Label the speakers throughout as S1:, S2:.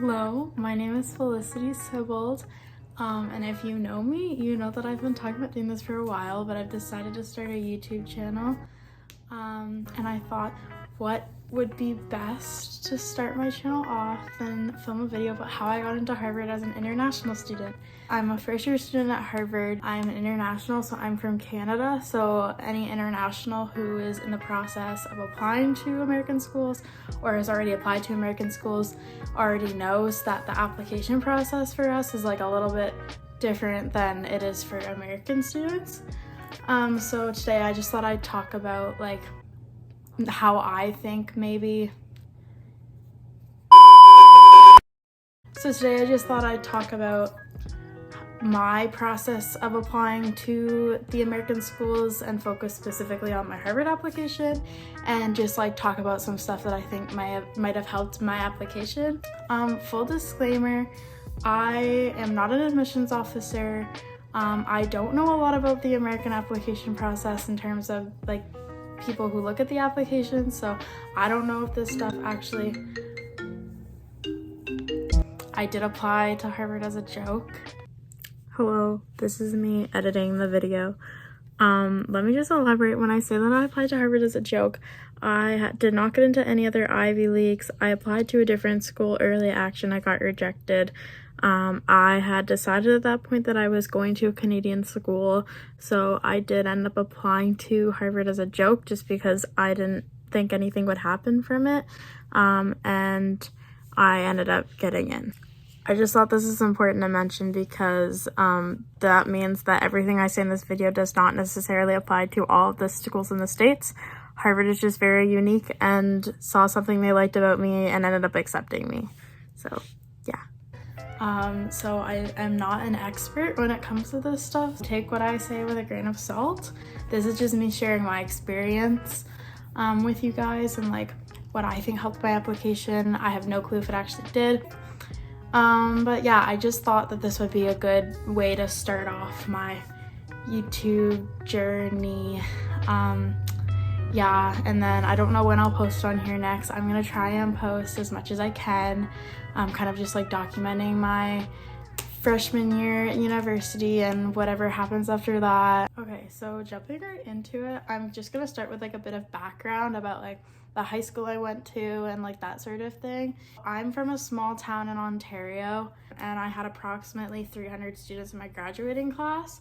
S1: Hello, my name is Felicity Sibold, and if you know me, you know that I've been talking about doing this for a while, but I've decided to start a YouTube channel, and I thought what would be best to start my channel off than film a video about how I got into Harvard as an international student. I'm a first-year student at Harvard. I'm an international, so I'm from Canada, so any international who is in the process of applying to American schools or has already applied to American schools already knows that the application process for us is like a little bit different than it is for American students. So today I just thought I'd talk about like how I think maybe. So today I just thought I'd talk about my process of applying to the American schools and focus specifically on my Harvard application and just like talk about some stuff that I think might have helped my application. Full disclaimer, I am not an admissions officer. I don't know a lot about the American application process in terms of like people who look at the application, so I don't know if this stuff actually. I did apply to Harvard as a joke. Hello, this is me editing the video. Let me just elaborate. When I say that I applied to Harvard as a joke, I did not get into any other Ivy Leagues. I applied to a different school, Early Action. I got rejected. I had decided at that point that I was going to a Canadian school, so I did end up applying to Harvard as a joke just because I didn't think anything would happen from it, and I ended up getting in. I just thought this is important to mention because that means that everything I say in this video does not necessarily apply to all of the schools in the States. Harvard is just very unique and saw something they liked about me and ended up accepting me. So, yeah. So I am not an expert when it comes to this stuff. Take what I say with a grain of salt. This is just me sharing my experience with you guys and like what I think helped my application. I have no clue if it actually did. But yeah, I just thought that this would be a good way to start off my YouTube journey. Yeah, and then I don't know when I'll post on here next. I'm gonna try and post as much as I can. Kind of just like documenting my freshman year at university and whatever happens after that. Okay, so jumping right into it, I'm just gonna start with like a bit of background about like the high school I went to and like that sort of thing. I'm from a small town in Ontario and I had approximately 300 students in my graduating class.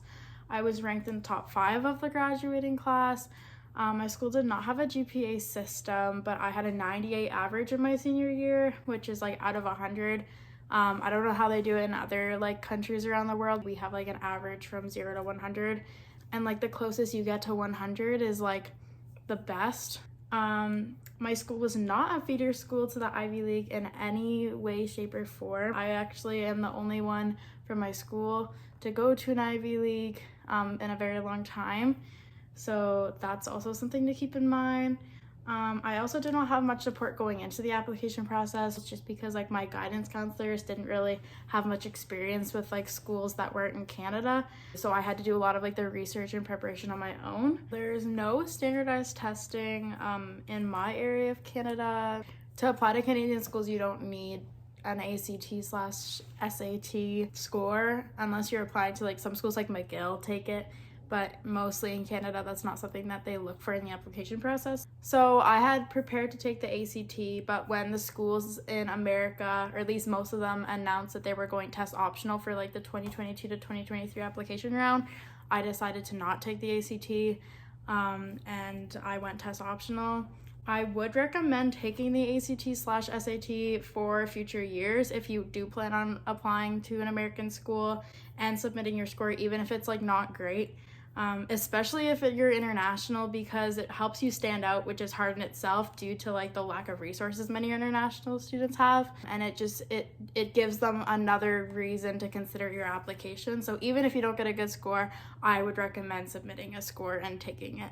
S1: I was ranked in the top 5 of the graduating class. My school did not have a GPA system, but I had a 98 average in my senior year, which is like out of 100. I don't know how they do it in other like countries around the world. We have like an average from 0 to 100, and like the closest you get to 100 is like the best. My school was not a feeder school to the Ivy League in any way, shape, or form. I actually am the only one from my school to go to an Ivy League in a very long time. So that's also something to keep in mind. I also did not have much support going into the application process just because like my guidance counselors didn't really have much experience with like schools that weren't in Canada. So I had to do a lot of like the research and preparation on my own. There's no standardized testing in my area of Canada. To apply to Canadian schools, you don't need an ACT/SAT score unless you're applying to like some schools like McGill take it. But mostly in Canada, that's not something that they look for in the application process. So I had prepared to take the ACT, but when the schools in America, or at least most of them, announced that they were going test optional for like the 2022 to 2023 application round, I decided to not take the ACT, and I went test optional. I would recommend taking the ACT/SAT for future years if you do plan on applying to an American school and submitting your score, even if it's like not great. Especially if you're international, because it helps you stand out, which is hard in itself due to like the lack of resources many international students have, and it gives them another reason to consider your application. So even if you don't get a good score, I would recommend submitting a score and taking it.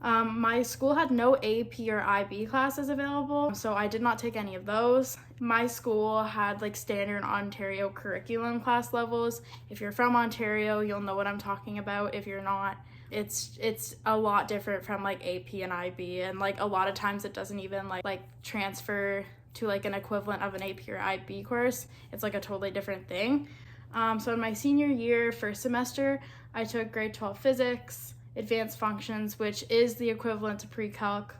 S1: My school had no AP or IB classes available, so I did not take any of those. My school had like standard Ontario curriculum class levels. If you're from Ontario, you'll know what I'm talking about. If you're not, it's a lot different from like AP and IB, and like a lot of times it doesn't even like transfer to like an equivalent of an AP or IB course. It's like a totally different thing. So in my senior year, first semester, I took grade 12 physics, advanced functions, which is the equivalent to pre-calc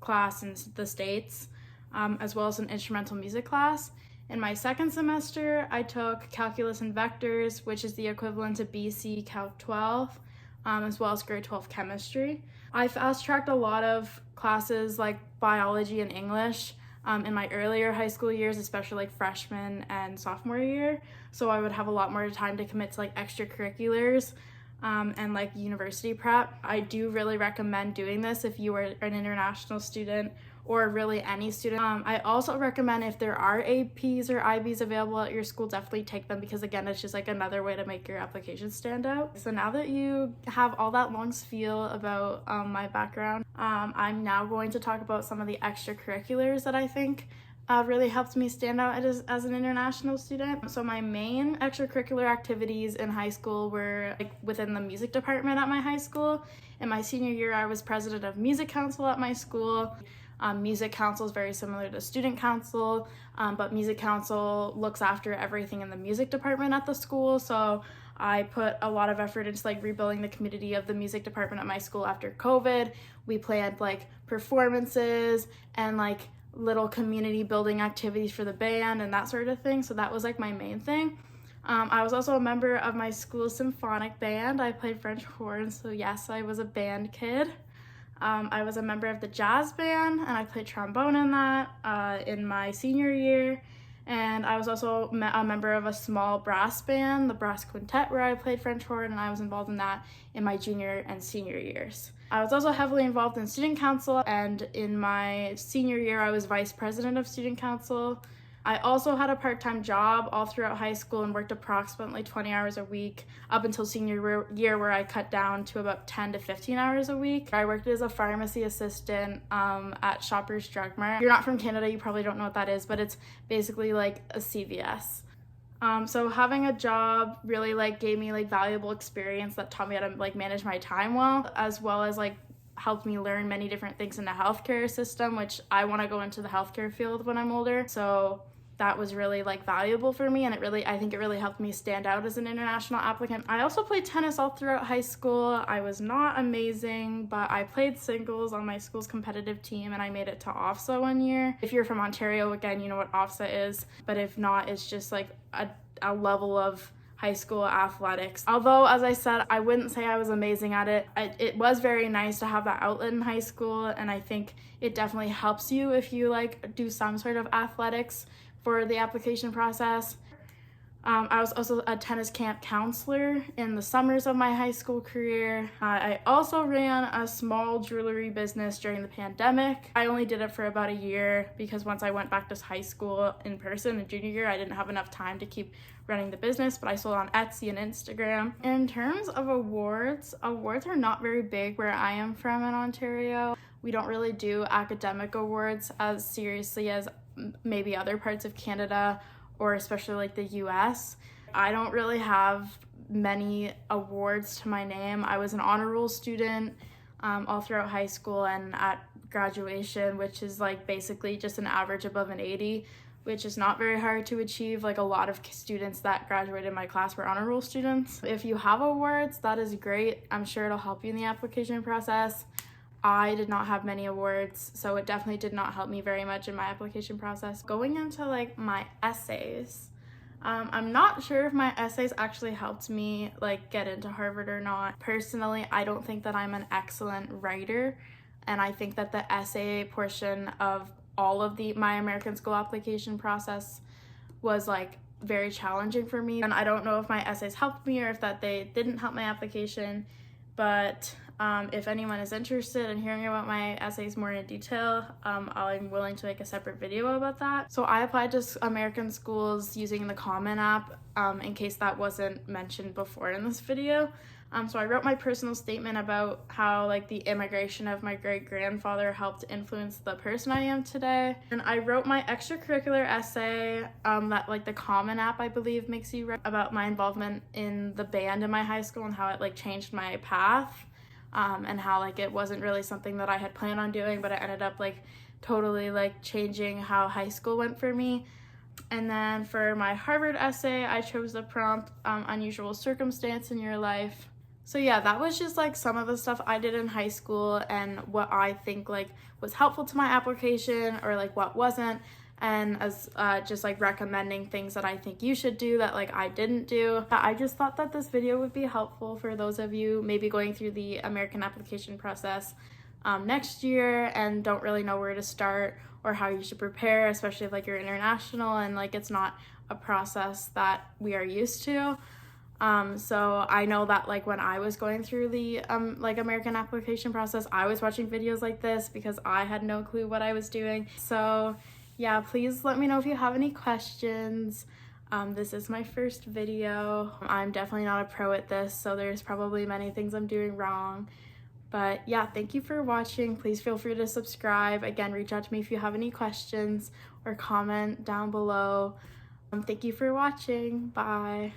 S1: class in the States, as well as an instrumental music class. In my second semester, I took calculus and vectors, which is the equivalent to BC Calc 12, as well as grade 12 chemistry. I fast-tracked a lot of classes like biology and English in my earlier high school years, especially like freshman and sophomore year. So I would have a lot more time to commit to like extracurriculars and like university prep. I do really recommend doing this if you are an international student or really any student. I also recommend if there are APs or IBs available at your school, definitely take them, because again, it's just like another way to make your application stand out. So now that you have all that long spiel about my background, I'm now going to talk about some of the extracurriculars that I think really helped me stand out as an international student. So my main extracurricular activities in high school were like within the music department at my high school. In my senior year, I was president of music council at my school. Music council is very similar to student council, but music council looks after everything in the music department at the school. So I put a lot of effort into like rebuilding the community of the music department at my school after COVID. We planned like performances and like little community building activities for the band and that sort of thing. So that was like my main thing. I was also a member of my school symphonic band. I played French horn, so yes, I was a band kid. I was a member of the jazz band, and I played trombone in that in my senior year. And I was also a member of a small brass band, the brass quintet, where I played French horn, and I was involved in that in my junior and senior years. I was also heavily involved in student council, and in my senior year, I was vice president of student council. I also had a part-time job all throughout high school and worked approximately 20 hours a week up until senior year, where I cut down to about 10 to 15 hours a week. I worked as a pharmacy assistant at Shoppers Drug Mart. If you're not from Canada, you probably don't know what that is, but it's basically like a CVS. So having a job really like gave me like valuable experience that taught me how to like manage my time well as like helped me learn many different things in the healthcare system, which I want to go into the healthcare field when I'm older. So that was really like valuable for me, and I think it really helped me stand out as an international applicant. I also played tennis all throughout high school. I was not amazing, but I played singles on my school's competitive team, and I made it to OFSA one year. If you're from Ontario, again, you know what OFSA is, but if not, it's just like a level of high school athletics. Although, as I said, I wouldn't say I was amazing at it. It was very nice to have that outlet in high school, and I think it definitely helps you if you like do some sort of athletics for the application process. I was also a tennis camp counselor in the summers of my high school career. I also ran a small jewelry business during the pandemic. I only did it for about a year because once I went back to high school in person in junior year, I didn't have enough time to keep running the business, but I sold on Etsy and Instagram. In terms of awards are not very big where I am from in Ontario. We don't really do academic awards as seriously as maybe other parts of Canada, or especially like the US. I don't really have many awards to my name. I was an honor roll student all throughout high school and at graduation, which is like basically just an average above an 80, which is not very hard to achieve. Like a lot of students that graduated in my class were honor roll students. If you have awards, that is great. I'm sure it'll help you in the application process. I did not have many awards, so it definitely did not help me very much in my application process. Going into like my essays, I'm not sure if my essays actually helped me like get into Harvard or not. Personally, I don't think that I'm an excellent writer, and I think that the essay portion of all of my American school application process was like very challenging for me, and I don't know if my essays helped me or if that they didn't help my application. But if anyone is interested in hearing about my essays more in detail, I'm willing to make a separate video about that. So I applied to American schools using the Common App, in case that wasn't mentioned before in this video. So I wrote my personal statement about how like the immigration of my great-grandfather helped influence the person I am today. And I wrote my extracurricular essay that like the Common App, I believe, makes you write, about my involvement in the band in my high school and how it like changed my path. And how like it wasn't really something that I had planned on doing, but it ended up like totally like changing how high school went for me. And then for my Harvard essay, I chose the prompt, unusual circumstance in your life. So yeah, that was just like some of the stuff I did in high school and what I think like was helpful to my application or like what wasn't, and as just like recommending things that I think you should do that like I didn't do. I just thought that this video would be helpful for those of you maybe going through the American application process next year and don't really know where to start or how you should prepare, especially if like you're international and like it's not a process that we are used to. So I know that like when I was going through the like American application process, I was watching videos like this because I had no clue what I was doing. So yeah, please let me know if you have any questions. This is my first video. I'm definitely not a pro at this, so there's probably many things I'm doing wrong. But yeah, thank you for watching. Please feel free to subscribe. Again, reach out to me if you have any questions or comment down below. Thank you for watching. Bye.